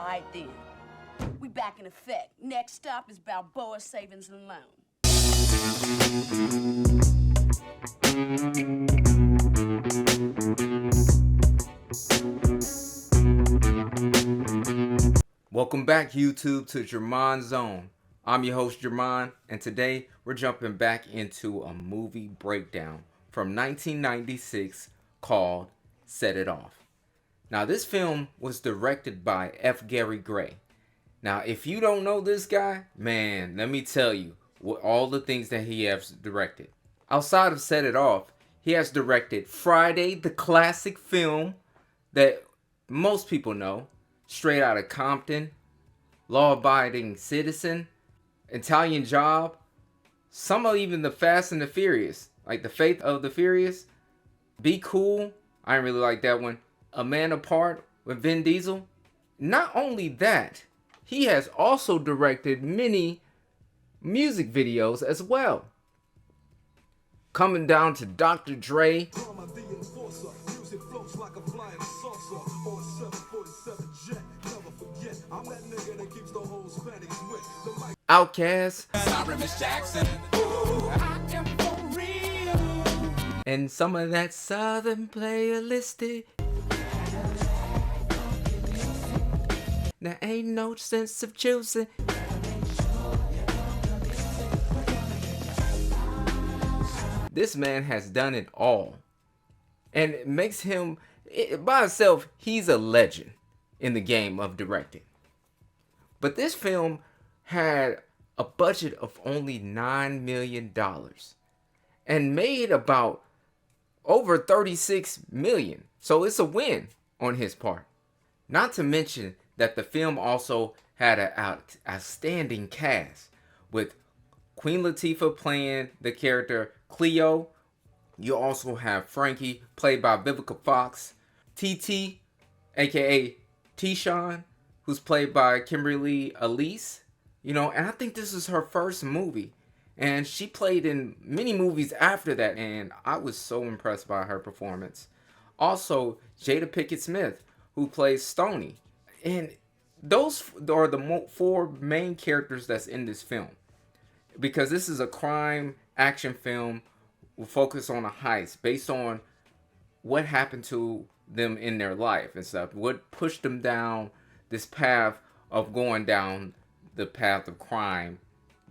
right then. We back in effect. Next up is Balboa Savings and Loan. Welcome back, YouTube, to germ-onzone. I'm your host, German, and today we're jumping back into a movie breakdown from 1996 called Set It Off. Now, this film was directed by F. Gary Gray. Now, if you don't know this guy, man, let me tell you all the things that he has directed. Outside of Set It Off, he has directed Friday, the classic film that most people know, Straight Outta Compton, Law Abiding Citizen, Italian Job, some of even the Fast and the Furious, like The Fate of the Furious, Be Cool, I didn't really like that one, A Man Apart with Vin Diesel. Not only that, he has also directed many music videos as well. Coming down to Dr. Dre, Outkast, and some of that Southern playalistic. There ain't no sense of choosing. This man has done it all. And it makes him, by himself, he's a legend in the game of directing. But this film had a budget of only $9 million and made about over $36 million. So it's a win on his part. Not to mention that the film also had an outstanding cast with Queen Latifah playing the character Cleo. You also have Frankie, played by Vivica Fox. TT, aka T-Shawn, who's played by Kimberly Elise. You know, and I think this is her first movie. And she played in many movies after that, and I was so impressed by her performance. Also, Jada Pinkett Smith, who plays Stoney. And those are the four main characters that's in this film. Because this is a crime action film with focus on a heist based on what happened to them in their life and stuff. What pushed them down this path of going down the path of crime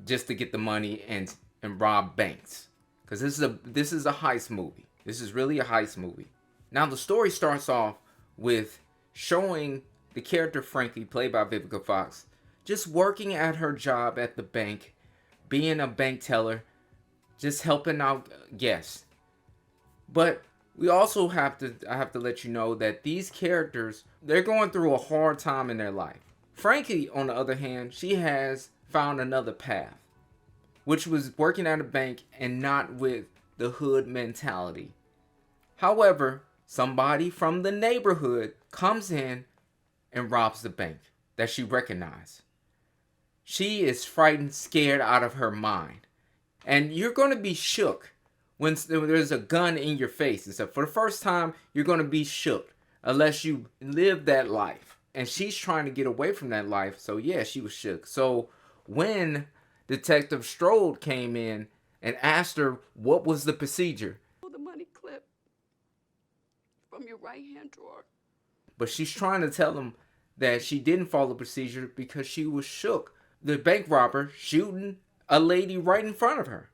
just to get the money and rob banks. Because this is a heist movie. This is really a heist movie. Now the story starts off with showing the character Frankie, played by Vivica Fox, just working at her job at the bank, being a bank teller, just helping out guests. But we also I have to let you know that these characters, they're going through a hard time in their life. Frankie, on the other hand, she has found another path, which was working at a bank and not with the hood mentality. However, somebody from the neighborhood comes in and robs the bank that she recognized. She is frightened, scared out of her mind. And you're going to be shook when there's a gun in your face and stuff. For the first time, you're going to be shook unless you live that life. And she's trying to get away from that life. So yeah, she was shook. So when Detective Strode came in and asked her what was the procedure. The money clip from your right hand drawer. But she's trying to tell him that she didn't follow the procedure because she was shook. The bank robber shooting a lady right in front of her.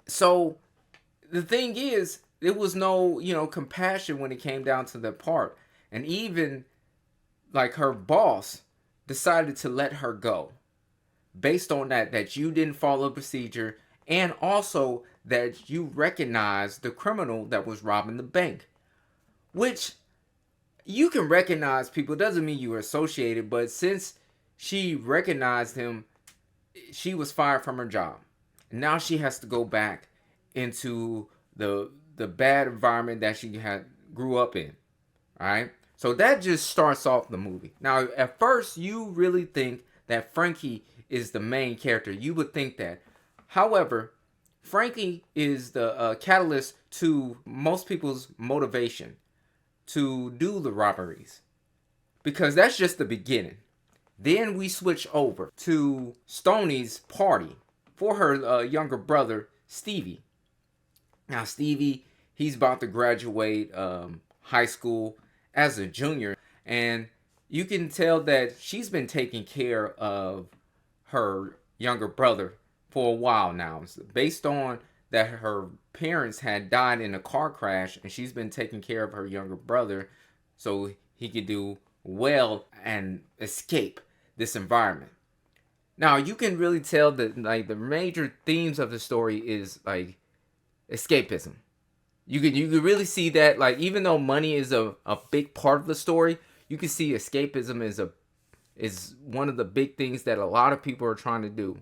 So the thing is, there was no, compassion when it came down to that part. And even like her boss decided to let her go based on that you didn't follow procedure, and also that you recognized the criminal that was robbing the bank. Which you can recognize people, doesn't mean you were associated, but since she recognized him, she was fired from her job. Now she has to go back into the bad environment that she grew up in. All right? So that just starts off the movie. Now, at first, you really think that Frankie is the main character. You would think that. However, Frankie is the catalyst to most people's motivation to do the robberies. because that's just the beginning. Then we switch over to Stoney's party for her younger brother, Stevie. Now, Stevie, he's about to graduate high school as a junior. And you can tell that she's been taking care of her younger brother for a while now. Based on that her parents had died in a car crash, and she's been taking care of her younger brother so he could do well and escape this environment. Now you can really tell that like the major themes of the story is like escapism. You can really see that, like, even though money is a big part of the story, you can see escapism is one of the big things that a lot of people are trying to do.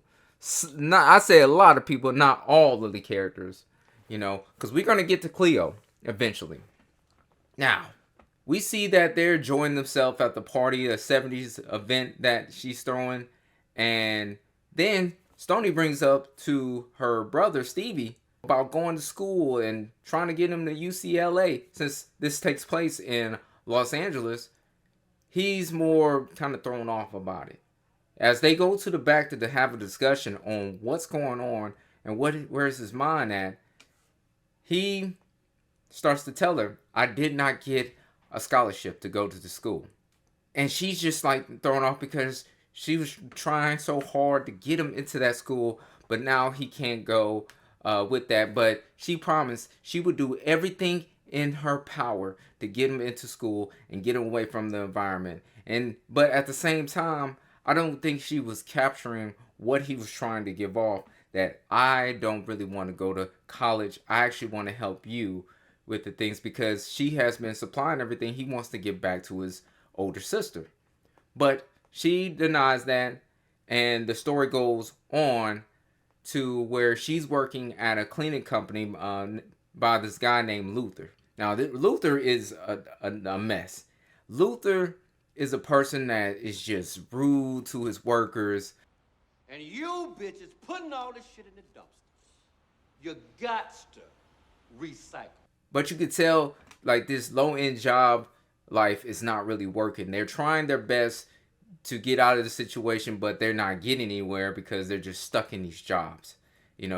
I say a lot of people, not all of the characters, because we're gonna get to Cleo eventually. Now, we see that they're enjoying themselves at the party, a 70s event that she's throwing. And then Stoney brings up to her brother, Stevie, about going to school and trying to get him to UCLA. Since this takes place in Los Angeles, he's more kind of thrown off about it. As they go to the back to have a discussion on what's going on and where's his mind at, he starts to tell her, I did not get a scholarship to go to the school. And she's just like thrown off because she was trying so hard to get him into that school, but now he can't go with that. But she promised she would do everything in her power to get him into school and get him away from the environment. But at the same time, I don't think she was capturing what he was trying to give off, that I don't really want to go to college. I actually want to help you with the things, because she has been supplying everything. He wants to get back to his older sister. But she denies that, and the story goes on to where she's working at a cleaning company by this guy named Luther. Now, Luther is a mess. Luther is a person that is just rude to his workers. And you bitches putting all this shit in the dumpsters. You gots to recycle. But you could tell, like, this low-end job life is not really working. They're trying their best to get out of the situation, but they're not getting anywhere because they're just stuck in these jobs.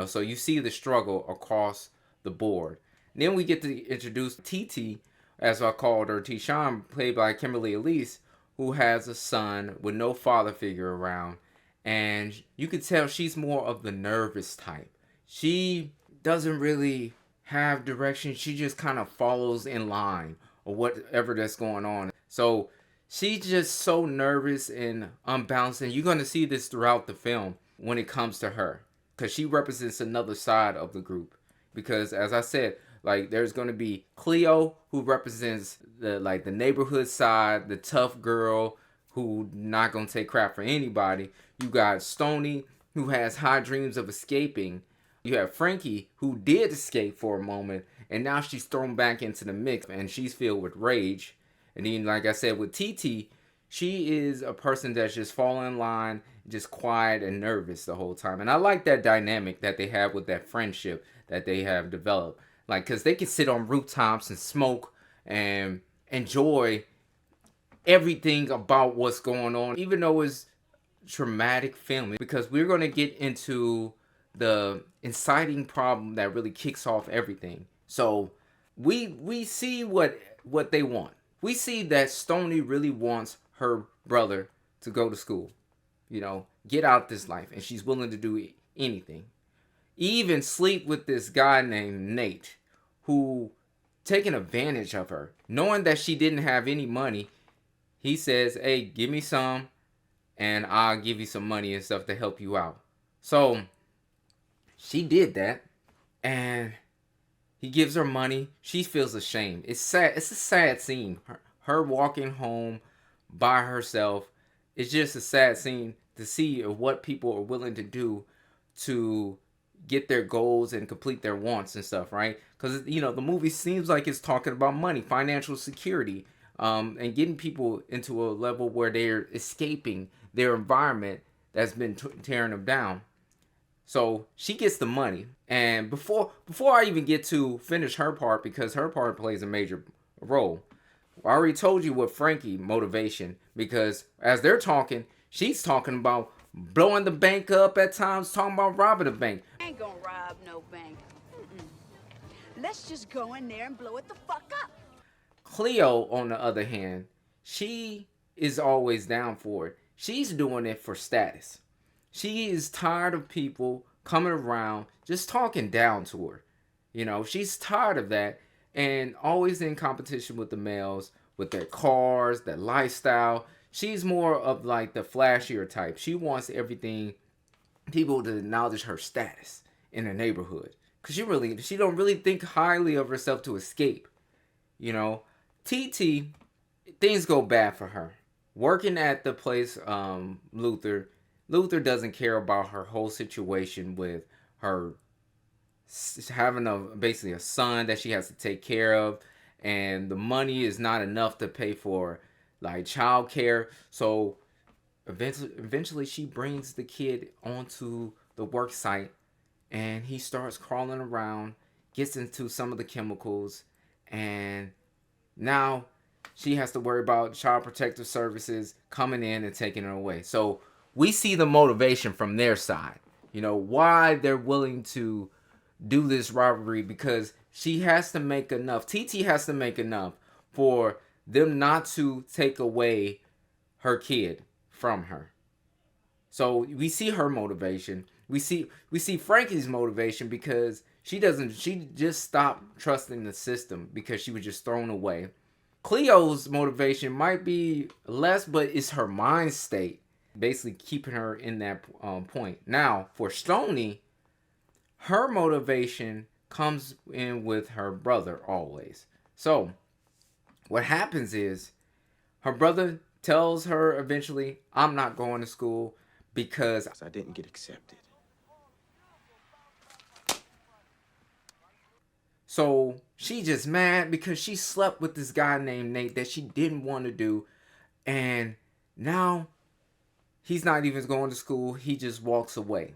So you see the struggle across the board. And then we get to introduce TT, as I called her, Tishan, played by Kimberly Elise, who has a son with no father figure around. And you could tell she's more of the nervous type. She doesn't really have direction. She just kind of follows in line or whatever that's going on. So she's just so nervous and unbalanced. And you're going to see this throughout the film when it comes to her, because she represents another side of the group. Because as I said, like, there's going to be Cleo, who represents the neighborhood side, the tough girl who not going to take crap for anybody. You got Stoney, who has high dreams of escaping. You have Frankie, who did escape for a moment, and now she's thrown back into the mix, and she's filled with rage. And then, like I said, with TT, she is a person that's just falling in line, just quiet and nervous the whole time. And I like that dynamic that they have with that friendship that they have developed. Like, because they can sit on rooftops and smoke and enjoy everything about what's going on, even though it's traumatic film. Because we're going to get into the inciting problem that really kicks off everything. So we see what they want. We see that Stoney really wants her brother to go to school, get out this life, and she's willing to do anything. Even sleep with this guy named Nate, who taking advantage of her, knowing that she didn't have any money. He says, hey, give me some and I'll give you some money and stuff to help you out. So she did that, and he gives her money. She feels ashamed. It's sad. It's a sad scene. Her walking home by herself. It's just a sad scene to see what people are willing to do to get their goals and complete their wants and stuff, right? Because, the movie seems like it's talking about money, financial security, and getting people into a level where they're escaping their environment that's been tearing them down. So she gets the money. And before I even get to finish her part, because her part plays a major role, I already told you what Frankie motivation, because as they're talking, she's talking about blowing the bank up at times, talking about robbing the bank. I ain't gonna rob no bank. Let's just go in there and blow it the fuck up. Cleo, on the other hand, she is always down for it. She's doing it for status. She is tired of people coming around just talking down to her. You know, she's tired of that, and always in competition with the males, with their cars, their lifestyle. She's more of like the flashier type. She wants everything, people to acknowledge her status in the neighborhood. Cause she don't really think highly of herself to escape. You know, TT, things go bad for her. Working at the place, Luther doesn't care about her whole situation with her having basically a son that she has to take care of, and the money is not enough to pay for like child care. So eventually she brings the kid onto the work site, and he starts crawling around, gets into some of the chemicals, and now she has to worry about child protective services coming in and taking her away. So we see the motivation from their side, you know, why they're willing to do this robbery, because she has to make enough. TT has to make enough for them not to take away her kid from her. So we see her motivation. We see Frankie's motivation, because she just stopped trusting the system because she was just thrown away. Cleo's motivation might be less, but it's her mind state basically keeping her in that point. Now, for Stoney, her motivation comes in with her brother always. So, what happens is her brother tells her eventually, I'm not going to school because I didn't get accepted. So she just mad because she slept with this guy named Nate that she didn't want to do. And now he's not even going to school. He just walks away.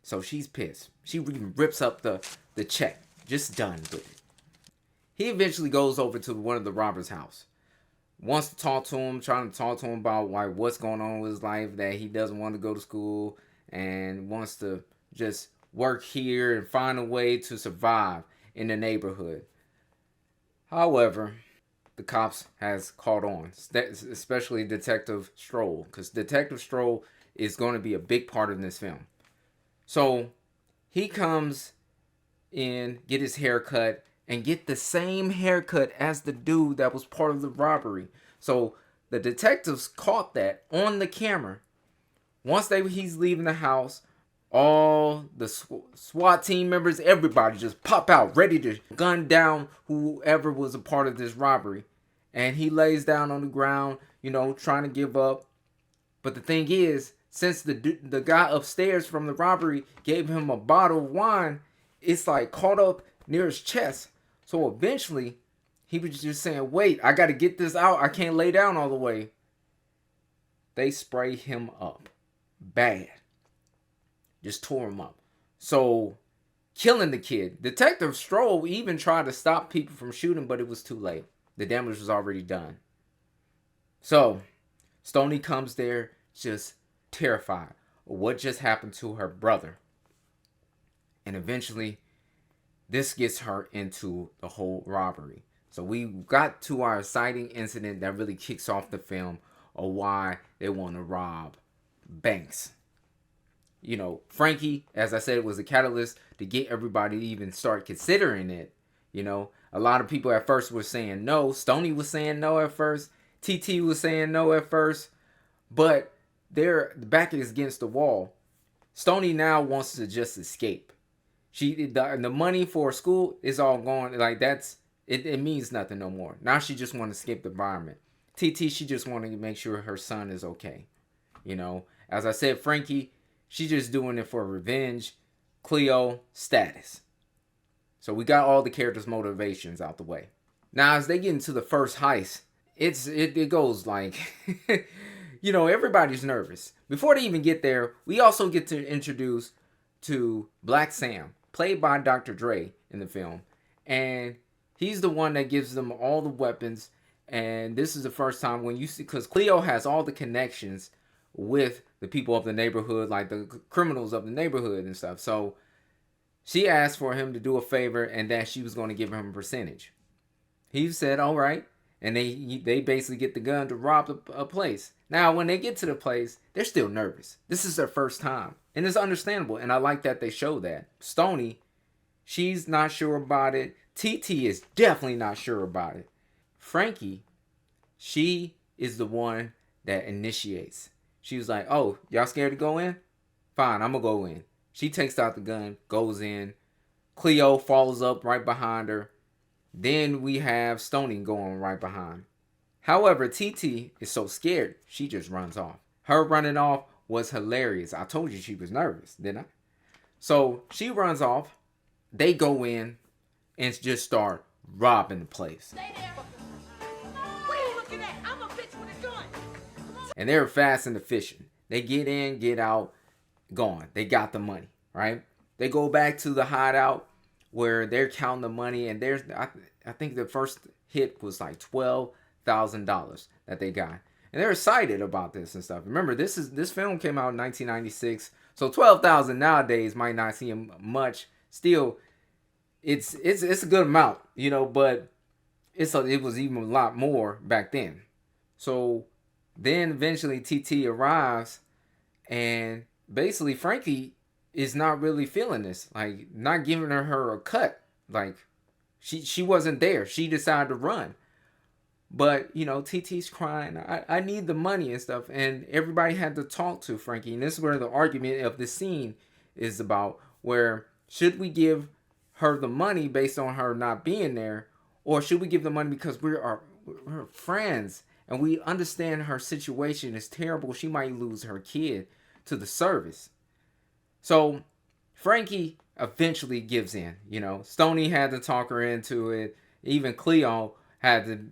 So she's pissed. She even rips up the check. Just done with it. He eventually goes over to one of the robbers' house. Wants to talk to him, trying to talk to him about like what's going on with his life, that he doesn't want to go to school and wants to just work here and find a way to survive in the neighborhood. However, the cops has caught on, especially Detective Stroll, because Detective Stroll is going to be a big part of this film. So he comes in, get his hair cut, and get the same haircut as the dude that was part of the robbery. So the detectives caught that on the camera. Once he's leaving the house, all the SWAT team members, everybody just pop out, ready to gun down whoever was a part of this robbery. And he lays down on the ground, you know, trying to give up. But the thing is, since the guy upstairs from the robbery gave him a bottle of wine, it's like caught up near his chest. So eventually, he was just saying, wait, I got to get this out. I can't lay down all the way. They spray him up bad. Just tore him up. So, killing the kid. Detective Stroll even tried to stop people from shooting, but it was too late. The damage was already done. So, Stoney comes there just terrified of what just happened to her brother. And eventually, this gets her into the whole robbery. So we got to our exciting incident that really kicks off the film of why they want to rob banks. You know, Frankie, as I said, was a catalyst to get everybody to even start considering it. You know, a lot of people at first were saying no. Stoney was saying no at first. TT was saying no at first. But their back is against the wall. Stoney now wants to just escape. The money for school is all gone. Like it means nothing no more. Now she just want to escape the environment. TT, she just want to make sure her son is okay. You know, as I said, Frankie, she just doing it for revenge. Cleo, status. So we got all the characters' motivations out the way. Now as they get into the first heist, it goes like, you know, everybody's nervous. Before they even get there, we also get to introduce to Black Sam, played by Dr. Dre in the film. And he's the one that gives them all the weapons. And this is the first time when you see, because Cleo has all the connections with the people of the neighborhood, like the criminals of the neighborhood and stuff. So she asked for him to do a favor and that she was going to give him a percentage. He said, all right. And they basically get the gun to rob a place. Now, when they get to the place, they're still nervous. This is their first time. And it's understandable. And I like that they show that. Stoney, she's not sure about it. TT is definitely not sure about it. Frankie, she is the one that initiates. She was like, oh, y'all scared to go in? Fine, I'm going to go in. She takes out the gun, goes in. Cleo follows up right behind her. Then we have Stoney going right behind. However, TT is so scared, she just runs off. Her running off was hilarious. I told you she was nervous, didn't I? So she runs off. They go in and just start robbing the place. Stay there. What are you looking at? I'm a bitch with a gun. And they're fast and efficient. They get in, get out, gone. They got the money, right? They go back to the hideout where they're counting the money, and there's I think the first hit was like $12,000 that they got, and they're excited about this and stuff. Remember, this film came out in 1996, so 12,000 nowadays might not seem much. Still, it's a good amount, you know, but it was even a lot more back then. So then eventually TT arrives, and basically Frankie is not really feeling this, like not giving her a cut. Like she wasn't there. She decided to run. But, you know, TT's crying, I need the money and stuff. And everybody had to talk to Frankie. And this is where the argument of the scene is about, where should we give her the money based on her not being there? Or should we give the money because we're friends and we understand her situation is terrible. She might lose her kid to the service. So Frankie eventually gives in. You know, Stoney had to talk her into it. Even Cleo had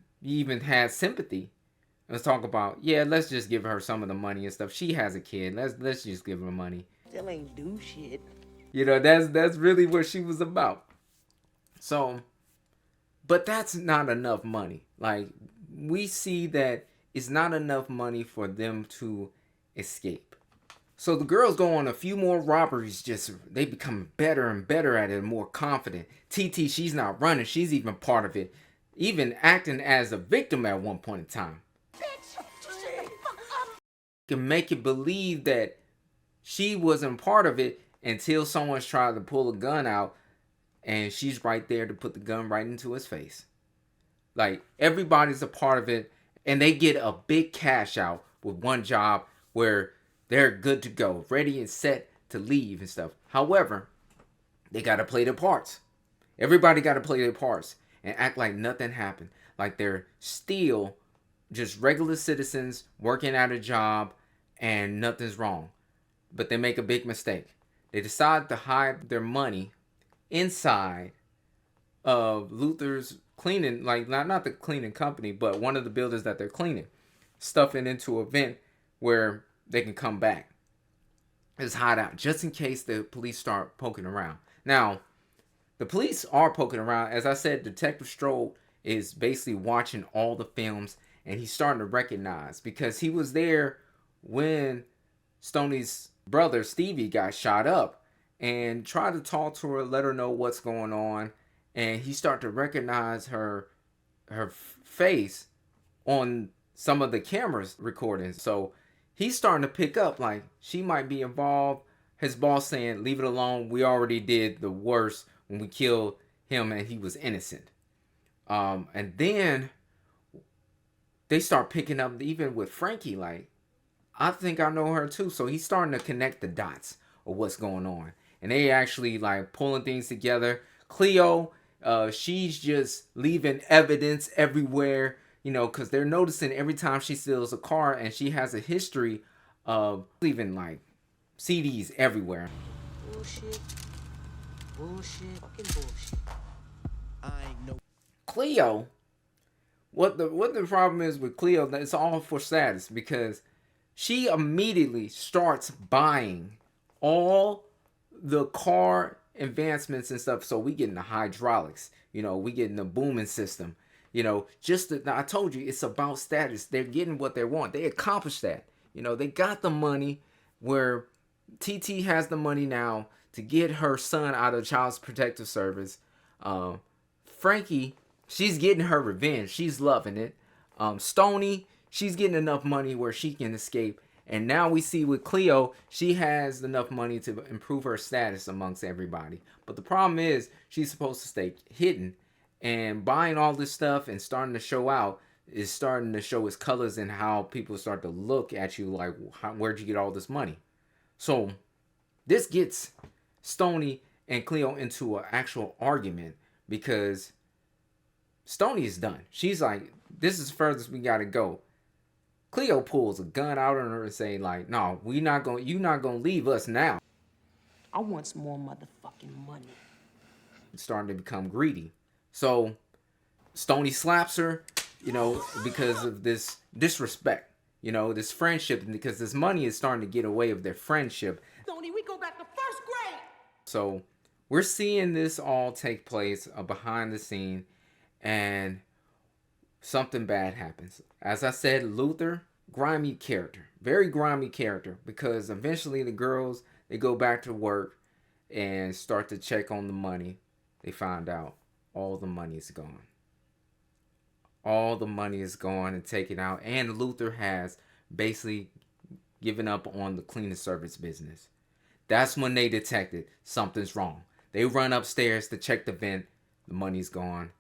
sympathy. Let's talk about, yeah, let's just give her some of the money and stuff. She has a kid. Let's just give her money. Still ain't do shit. You know, that's really what she was about. So, but that's not enough money. Like, we see that it's not enough money for them to escape. So the girls go on a few more robberies. They become better and better at it, more confident. TT, she's not running. She's even part of it. Even acting as a victim at one point in time. Bitch, just shut the fuck up. Can make you believe that she wasn't part of it until someone's trying to pull a gun out and she's right there to put the gun right into his face. Like, everybody's a part of it, and they get a big cash out with one job where they're good to go, ready and set to leave and stuff. However, they got to play their parts. Everybody got to play their parts and act like nothing happened. Like they're still just regular citizens working at a job and nothing's wrong. But they make a big mistake. They decide to hide their money inside of Luther's cleaning, like not the cleaning company, but one of the buildings that they're cleaning. Stuff it into a vent where they can come back. It's hideout just in case the police start poking around. Now, the police are poking around. As I said, Detective Stroll is basically watching all the films, and he's starting to recognize, because he was there when Stoney's brother Stevie got shot up, and tried to talk to her, let her know what's going on, and he started to recognize her face on some of the cameras recordings. So he's starting to pick up, like, she might be involved. His boss saying, leave it alone. We already did the worst when we killed him and he was innocent. And then they start picking up even with Frankie, like, I think I know her too. So he's starting to connect the dots of what's going on. And they actually like pulling things together. Cleo, she's just leaving evidence everywhere, you know, because they're noticing every time she steals a car, and she has a history of leaving like CDs everywhere. Bullshit. Bullshit. Fucking bullshit. I ain't no. Cleo, what the problem is with Cleo, it's all for status, because she immediately starts buying all the car advancements and stuff. So we getting the hydraulics, you know, we getting the booming system, You know, I told you, it's about status. They're getting what they want. They accomplished that. You know, they got the money where TT has the money now to get her son out of Child Protective Service. Frankie, she's getting her revenge. She's loving it. Stoney, she's getting enough money where she can escape. And now we see with Cleo, she has enough money to improve her status amongst everybody. But the problem is, she's supposed to stay hidden. And buying all this stuff and starting to show out is starting to show its colors and how people start to look at you like, where'd you get all this money? So this gets Stoney and Cleo into an actual argument because Stoney is done. She's like, this is the furthest we gotta go. Cleo pulls a gun out on her and say like, no, you're not gonna leave us now. I want some more motherfucking money. Starting to become greedy. So Stoney slaps her, you know, because of this disrespect, you know, this friendship, because this money is starting to get away of their friendship. Stoney, we go back to first grade. So we're seeing this all take place behind the scene, and something bad happens. As I said, Luther, grimy character, very grimy character, because eventually the girls, they go back to work and start to check on the money. They find out all the money is gone. All the money is gone and taken out, and Luther has basically given up on the cleaning service business. That's when they detected something's wrong. They run upstairs to check the vent. The money's gone.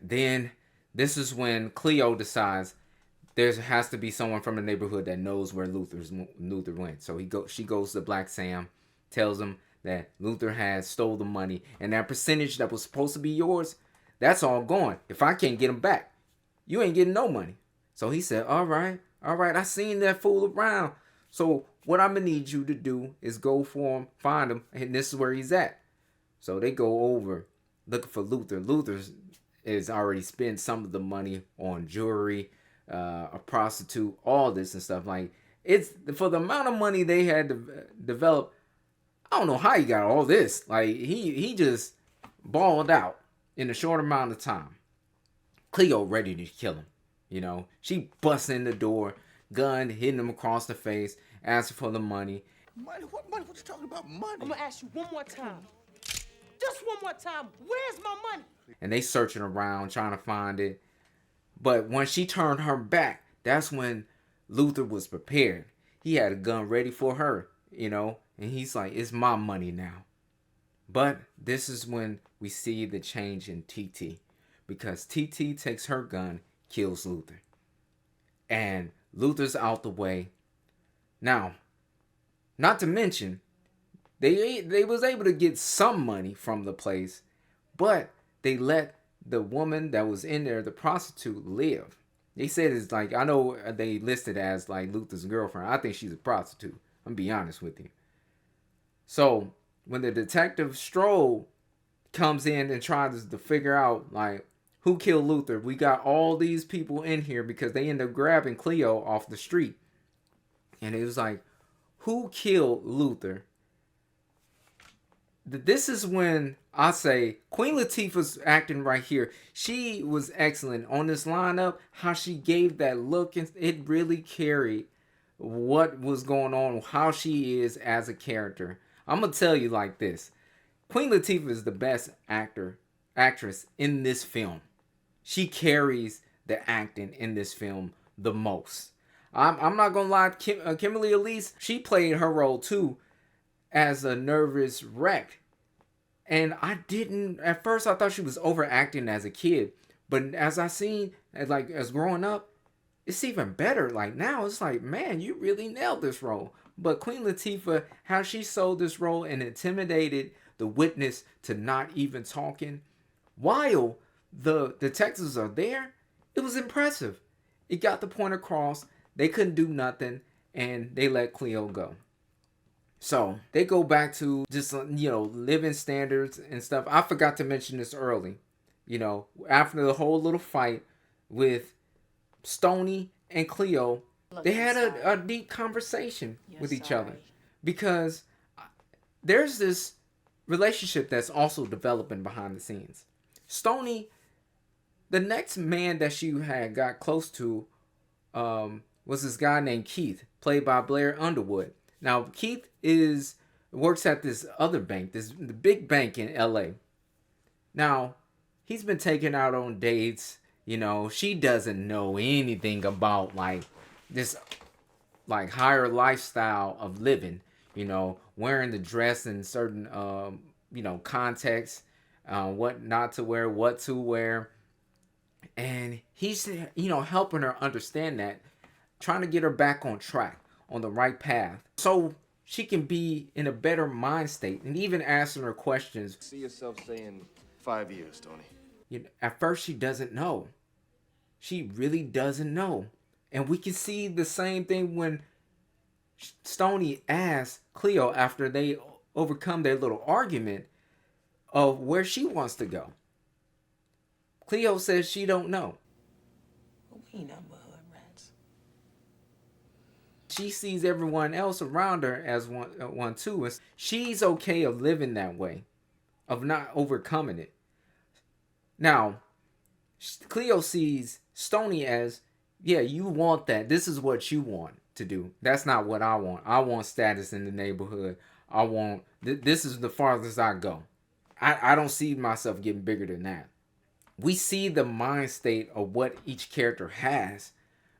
Then this is when Cleo decides there has to be someone from the neighborhood that knows where Luther went. So she goes to Black Sam, tells him that Luther has stole the money, and that percentage that was supposed to be yours, that's all gone. If I can't get him back, you ain't getting no money. So he said, all right, I seen that fool around. So what I'm gonna need you to do is go for him, find him, and this is where he's at. So they go over looking for Luther. Luther is already spent some of the money on jewelry, a prostitute, all this and stuff. Like, it's for the amount of money they had to develop. I don't know how he got all this. Like, he just balled out in a short amount of time. Cleo ready to kill him. You know, she busts in the door, gun hitting him across the face, asking for the money. Money? What money? What you talking about? Money? I'm gonna ask you one more time. Just one more time. Where's my money? And they searching around trying to find it. But when she turned her back, that's when Luther was prepared. He had a gun ready for her, you know, and he's like, it's my money now. But this is when we see the change in TT, because TT takes her gun, kills Luther, and Luther's out the way. Now, not to mention, they was able to get some money from the place, but they let the woman that was in there, the prostitute, live. They said it's like, I know they listed as like Luther's girlfriend. I think she's a prostitute. I'm gonna be honest with you. So when the detective Stroll comes in and tries to figure out like who killed Luther, we got all these people in here because they end up grabbing Cleo off the street. And it was like, who killed Luther? This is when I say Queen Latifah's acting right here. She was excellent on this lineup. How she gave that look, and it really carried what was going on, how she is as a character. I'm gonna tell you like this: Queen Latifah is the best actress in this film. She carries the acting in this film the most. I'm not gonna lie, Kimberly Elise, she played her role too as a nervous wreck. And at first I thought she was overacting as a kid. But as I seen, as growing up, it's even better. Like now it's like, man, you really nailed this role. But Queen Latifah, how she sold this role and intimidated the witness to not even talking while the detectives are there, it was impressive. It got the point across. They couldn't do nothing, and they let Cleo go. So they go back to just, living standards and stuff. I forgot to mention this early. After the whole little fight with Stoney and Cleo, they had a deep conversation with each other. Because there's this relationship that's also developing behind the scenes. Stoney The next man that she had got close to was this guy named Keith, played by Blair Underwood. Now, Keith works at this other bank, the big bank in LA. Now, he's been taken out on dates. You know, she doesn't know anything about like this like higher lifestyle of living. You know, wearing the dress in certain contexts, what not to wear, what to wear. And he's, helping her understand that, trying to get her back on track, on the right path, so she can be in a better mind state, and even asking her questions. See yourself saying 5 years, Tony. At first, she doesn't know. She really doesn't know. And we can see the same thing when Stoney asks Cleo, after they overcome their little argument, of where she wants to go. Cleo says she don't know. We ain't nothing but hood rats. She sees everyone else around her as one too. And she's okay of living that way, of not overcoming it. Now, Cleo sees Stoney as, yeah, you want that. This is what you want to do. That's not what I want. I want status in the neighborhood. I want, this is the farthest I go. I don't see myself getting bigger than that. We see the mind state of what each character has.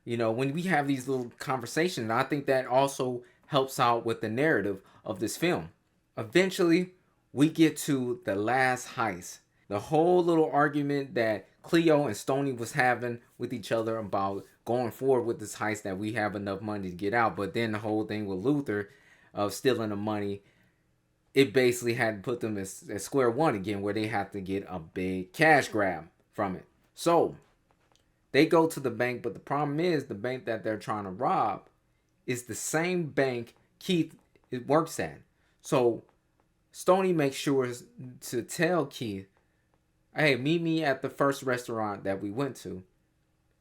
When we have these little conversations, I think that also helps out with the narrative of this film. Eventually, we get to the last heist. The whole little argument that Cleo and Stoney was having with each other about going forward with this heist, that we have enough money to get out. But then the whole thing with Luther of stealing the money, it basically had to put them at square one again, where they have to get a big cash grab from it. So they go to the bank, but the problem is the bank that they're trying to rob is the same bank Keith works at. So Stoney makes sure to tell Keith, hey, meet me at the first restaurant that we went to.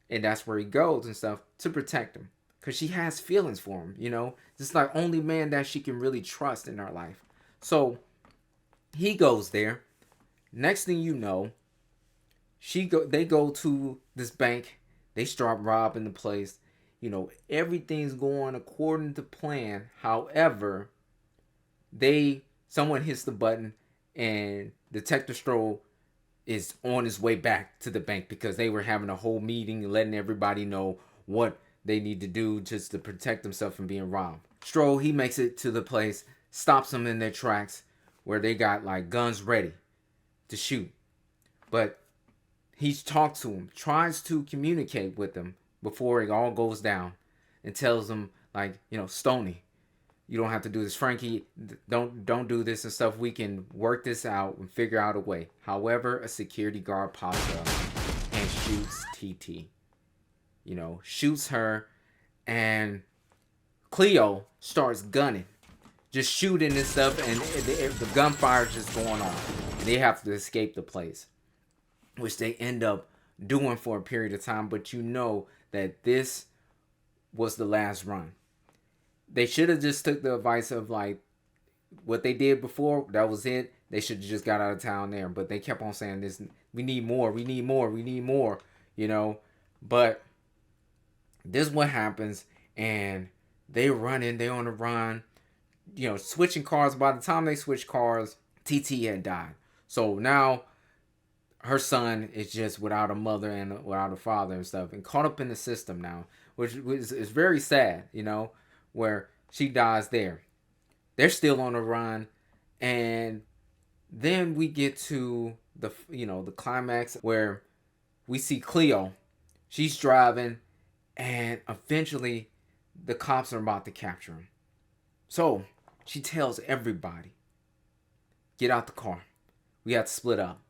And that's where he goes and stuff, to protect him. Because she has feelings for him, Just like only man that she can really trust in her life. So he goes there. Next thing you know, they go to this bank. They start robbing the place. Everything's going according to plan. However, someone hits the button, and Detective Stroll is on his way back to the bank, because they were having a whole meeting and letting everybody know what they need to do just to protect themselves from being robbed. Stroll, he makes it to the place, stops them in their tracks, where they got like guns ready to shoot. But he's talked to him, tries to communicate with them before it all goes down, and tells them like, Stoney, you don't have to do this. Frankie, don't do this and stuff. We can work this out and figure out a way. However, a security guard pops up and shoots TT. Shoots her, and Cleo starts gunning, just shooting and stuff, and the gunfire is just going on. They have to escape the place, which they end up doing for a period of time. But that this was the last run. They should have just took the advice of like what they did before. That was it. They should have just got out of town there. But they kept on saying this. We need more. We need more. We need more. But this is what happens, and they running. They on the run. Switching cars. By the time they switch cars, TT had died. So now her son is just without a mother and without a father and stuff, and caught up in the system now, which is very sad, where she dies there. They're still on the run, and then we get to the climax where we see Cleo. She's driving, and eventually the cops are about to capture him. So she tells everybody, get out the car. We have to split up.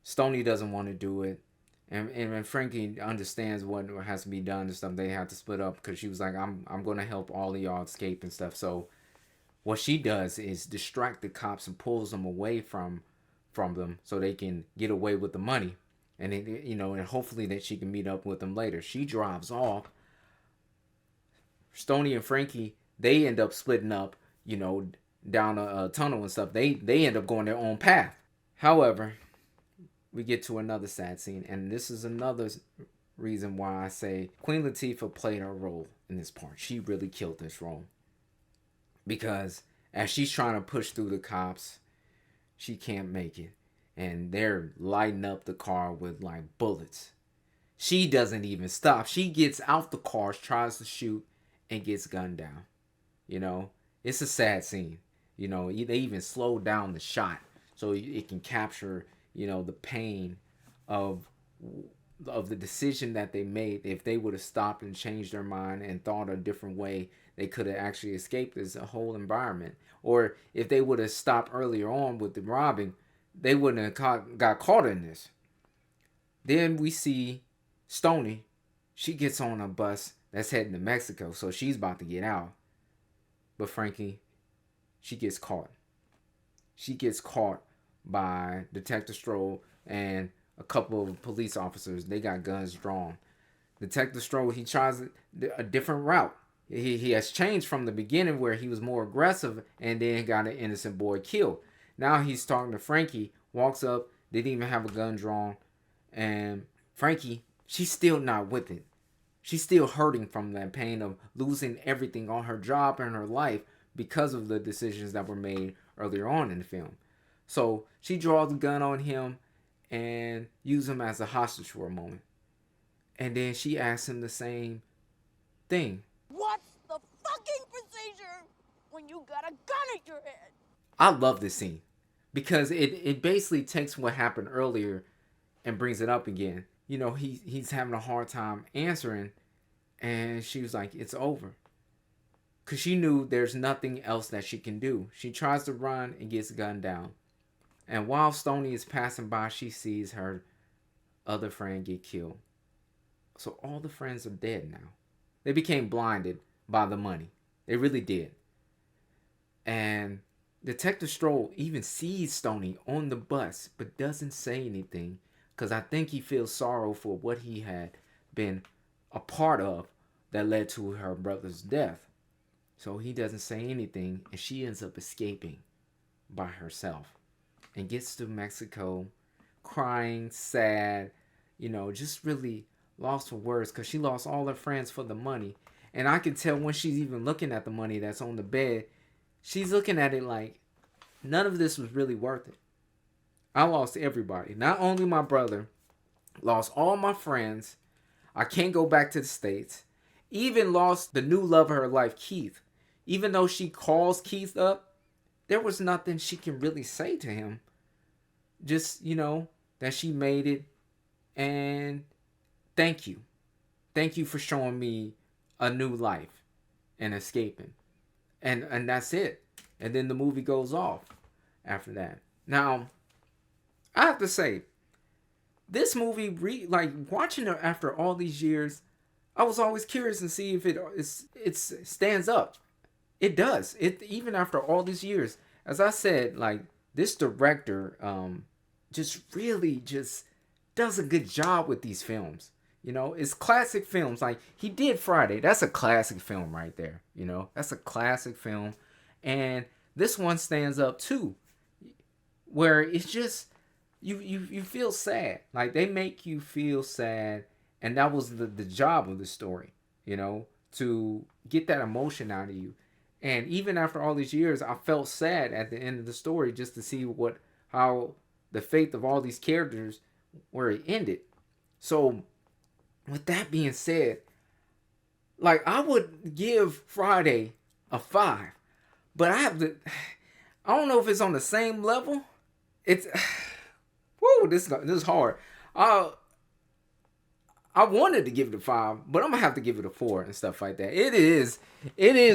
Stoney doesn't want to do it. And Frankie understands what has to be done and stuff. They have to split up, because she was like, I'm going to help all of y'all escape and stuff. So what she does is distract the cops and pulls them away from them, so they can get away with the money. And and hopefully that she can meet up with them later. She drives off. Stoney and Frankie, they end up splitting up, down a tunnel and stuff. They end up going their own path. However, we get to another sad scene. And this is another reason why I say Queen Latifah played her role in this part. She really killed this role. Because as she's trying to push through the cops, she can't make it. And they're lighting up the car with like bullets. She doesn't even stop. She gets out the car, tries to shoot, and gets gunned down. You know, it's a sad scene. You know, they even slow down the shot so it can capture, you know, the pain of the decision that they made. If they would have stopped and changed their mind and thought a different way, they could have actually escaped this whole environment. Or if they would have stopped earlier on with the robbing, they wouldn't have got caught in this. Then we see Stoney. She gets on a bus that's heading to Mexico, so she's about to get out. But Frankie, she gets caught. She gets caught by Detective Stroll and a couple of police officers. They got guns drawn. Detective Stroll, he tries a different route. He has changed from the beginning where he was more aggressive and then got an innocent boy killed. Now he's talking to Frankie, walks up, didn't even have a gun drawn. And Frankie, she's still not with it. She's still hurting from that pain of losing everything on her job and her life because of the decisions that were made earlier on in the film. So she draws a gun on him and uses him as a hostage for a moment. And then she asks him the same thing. What's the fucking procedure when you got a gun at your head? I love this scene because it basically takes what happened earlier and brings it up again. You know, he's having a hard time answering, and she was like, it's over. Because she knew there's nothing else that she can do. She tries to run and gets gunned down. And while Stoney is passing by, she sees her other friend get killed. So all the friends are dead now. They became blinded by the money. They really did. And Detective Stroll even sees Stoney on the bus, but doesn't say anything. Because I think he feels sorrow for what he had been a part of that led to her brother's death. So he doesn't say anything, and she ends up escaping by herself. And gets to Mexico, crying, sad, you know, just really lost for words because she lost all her friends for the money. And I can tell when she's even looking at the money that's on the bed, she's looking at it like, none of this was really worth it. I lost everybody. Not only my brother, lost all my friends. I can't go back to the States. Even lost the new love of her life, Keith. Even though she calls Keith up, there was nothing she can really say to him. Just, you know, that she made it. And thank you. Thank you for showing me a new life and escaping. And that's it. And then the movie goes off after that. Now, I have to say, this movie, like watching it after all these years, I was always curious to see if it stands up. It does. It even after all these years, as I said, like this director, just really just does a good job with these films. You know, it's classic films. Like he did Friday. That's a classic film right there. You know, that's a classic film, and this one stands up too, where it's just. You feel sad. Like they make you feel sad. And that was the job of the story, you know, to get that emotion out of you. And even after all these years, I felt sad at the end of the story just to see how the fate of all these characters, where it ended. So with that being said, like I would give Friday a 5, but I don't know if it's on the same level. It's woo, this is hard. I wanted to give it a 5, but I'm gonna have to give it a 4 and stuff like that. It is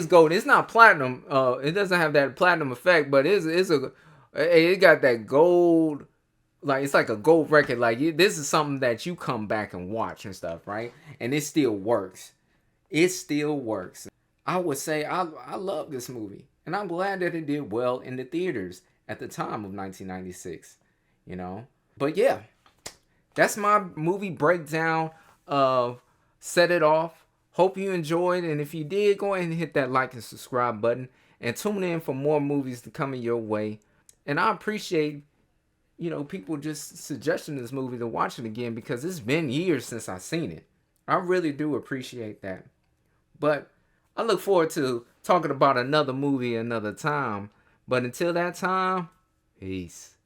gold. It's not platinum. It doesn't have that platinum effect, but it got that gold. Like it's like a gold record. Like this is something that you come back and watch and stuff, right? And it still works. It still works. I would say I love this movie, and I'm glad that it did well in the theaters at the time of 1996. You know. But yeah, that's my movie breakdown of Set It Off. Hope you enjoyed, and if you did, go ahead and hit that like and subscribe button, and tune in for more movies to come in your way. And I appreciate, people just suggesting this movie to watch it again because it's been years since I've seen it. I really do appreciate that. But I look forward to talking about another movie another time. But until that time, peace.